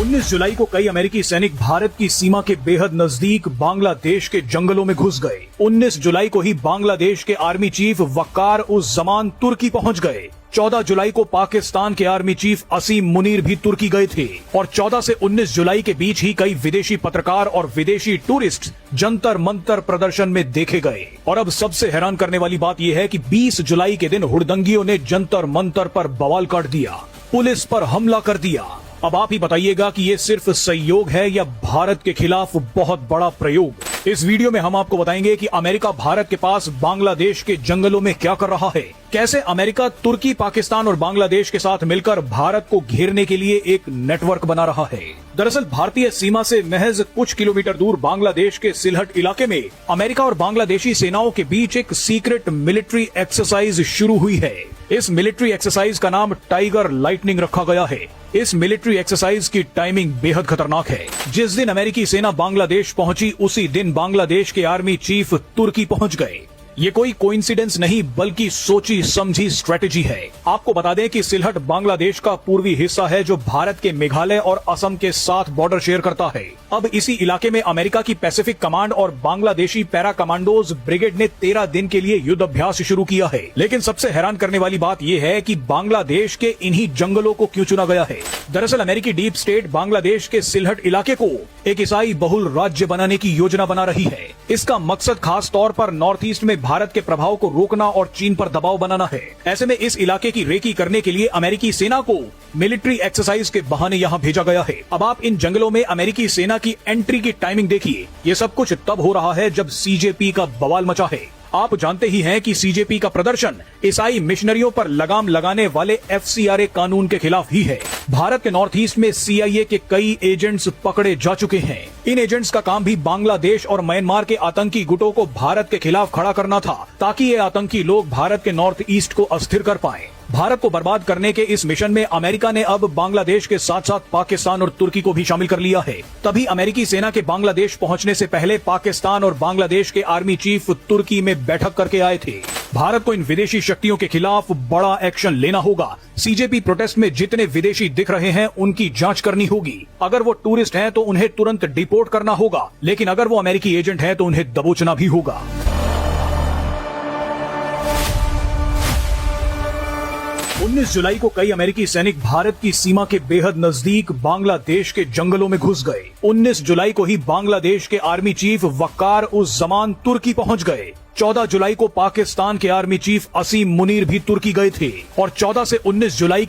19 जुलाई को कई अमेरिकी सैनिक भारत की सीमा के बेहद नजदीक बांग्लादेश के जंगलों में घुस गए। 19 जुलाई को ही बांग्लादेश के आर्मी चीफ वक्कार उस जमान तुर्की पहुंच गए। 14 जुलाई को पाकिस्तान के आर्मी चीफ असीम मुनीर भी तुर्की गए थे और 14 से 19 जुलाई के बीच ही कई विदेशी पत्रकार और विदेशी टूरिस्ट जंतर मंतर प्रदर्शन में देखे गए। और अब सबसे हैरान करने वाली बात यह है कि 20 जुलाई के दिन हुड़दंगियों ने जंतर मंतर पर बवाल काट दिया, पुलिस पर हमला कर दिया। अब आप ही बताइएगा कि ये सिर्फ सहयोग है या भारत के खिलाफ बहुत बड़ा प्रयोग। इस वीडियो में हम आपको बताएंगे कि अमेरिका भारत के पास बांग्लादेश के जंगलों में क्या कर रहा है, कैसे अमेरिका तुर्की, पाकिस्तान और बांग्लादेश के साथ मिलकर भारत को घेरने के लिए एक नेटवर्क बना रहा है। दरअसल भारतीय सीमा से महज कुछ किलोमीटर दूर बांग्लादेश के सिलहट इलाके में अमेरिका और बांग्लादेशी सेनाओं के बीच एक सीक्रेट मिलिट्री एक्सरसाइज शुरू हुई है। इस मिलिट्री एक्सरसाइज का नाम टाइगर लाइटनिंग रखा गया है। इस मिलिट्री एक्सरसाइज की टाइमिंग बेहद खतरनाक है। जिस दिन अमेरिकी सेना बांग्लादेश पहुंची उसी दिन बांग्लादेश के आर्मी चीफ तुर्की पहुंच गए। ये कोई कोइंसिडेंस नहीं बल्कि सोची समझी स्ट्रेटेजी है। आपको बता दें कि सिलहट बांग्लादेश का पूर्वी हिस्सा है जो भारत के मेघालय और असम के साथ बॉर्डर शेयर करता है। अब इसी इलाके में अमेरिका की पैसिफिक कमांड और बांग्लादेशी पैरा कमांडोज ब्रिगेड ने 13 दिन के लिए युद्ध अभ्यास शुरू किया है। लेकिन सबसे हैरान करने वाली बात यह है कि बांग्लादेश के इन्हीं जंगलों को क्यों चुना गया है। दरअसल अमेरिकी डीप स्टेट बांग्लादेश के सिलहट इलाके को एक ईसाई बहुल राज्य बनाने की योजना बना रही है। इसका मकसद खास तौर पर नॉर्थ ईस्ट में भारत के प्रभाव को रोकना और चीन पर दबाव बनाना है। ऐसे में इस इलाके की रेकी करने के लिए अमेरिकी सेना को मिलिट्री एक्सरसाइज के बहाने यहाँ भेजा गया है। अब आप इन जंगलों में अमेरिकी सेना की एंट्री की टाइमिंग देखिए। ये सब कुछ तब हो रहा है जब सीजेपी का बवाल मचा है। आप जानते ही हैं कि सीजेपी का प्रदर्शन ईसाई मिशनरियों पर लगाम लगाने वाले एफसीआरए कानून के खिलाफ ही है। भारत के नॉर्थ ईस्ट में सीआईए के कई एजेंट्स पकड़े जा चुके हैं। इन एजेंट्स का काम भी बांग्लादेश और म्यांमार के आतंकी गुटों को भारत के खिलाफ खड़ा करना था ताकि ये आतंकी लोग भारत के नॉर्थ ईस्ट को अस्थिर कर पाए। भारत को बर्बाद करने के इस मिशन में अमेरिका ने अब बांग्लादेश के साथ साथ पाकिस्तान और तुर्की को भी शामिल कर लिया है। तभी अमेरिकी सेना के बांग्लादेश पहुंचने से पहले पाकिस्तान और बांग्लादेश के आर्मी चीफ तुर्की में बैठक करके आए थे। भारत को इन विदेशी शक्तियों के खिलाफ बड़ा एक्शन लेना होगा। सीजेपी प्रोटेस्ट में जितने विदेशी दिख रहे हैं उनकी जांच करनी होगी। अगर वो टूरिस्ट हैं तो उन्हें तुरंत डिपोर्ट करना होगा, लेकिन अगर वो अमेरिकी एजेंट हैं तो उन्हें दबोचना भी होगा। 19 जुलाई को कई अमेरिकी सैनिक भारत की सीमा के बेहद नजदीक बांग्लादेश के जंगलों में घुस गए। 19 जुलाई को ही बांग्लादेश के आर्मी चीफ वक्कार उस जमान तुर्की पहुंच गए। 14 जुलाई को पाकिस्तान के आर्मी चीफ असीम मुनीर भी तुर्की गए थे और 14 से 19 जुलाई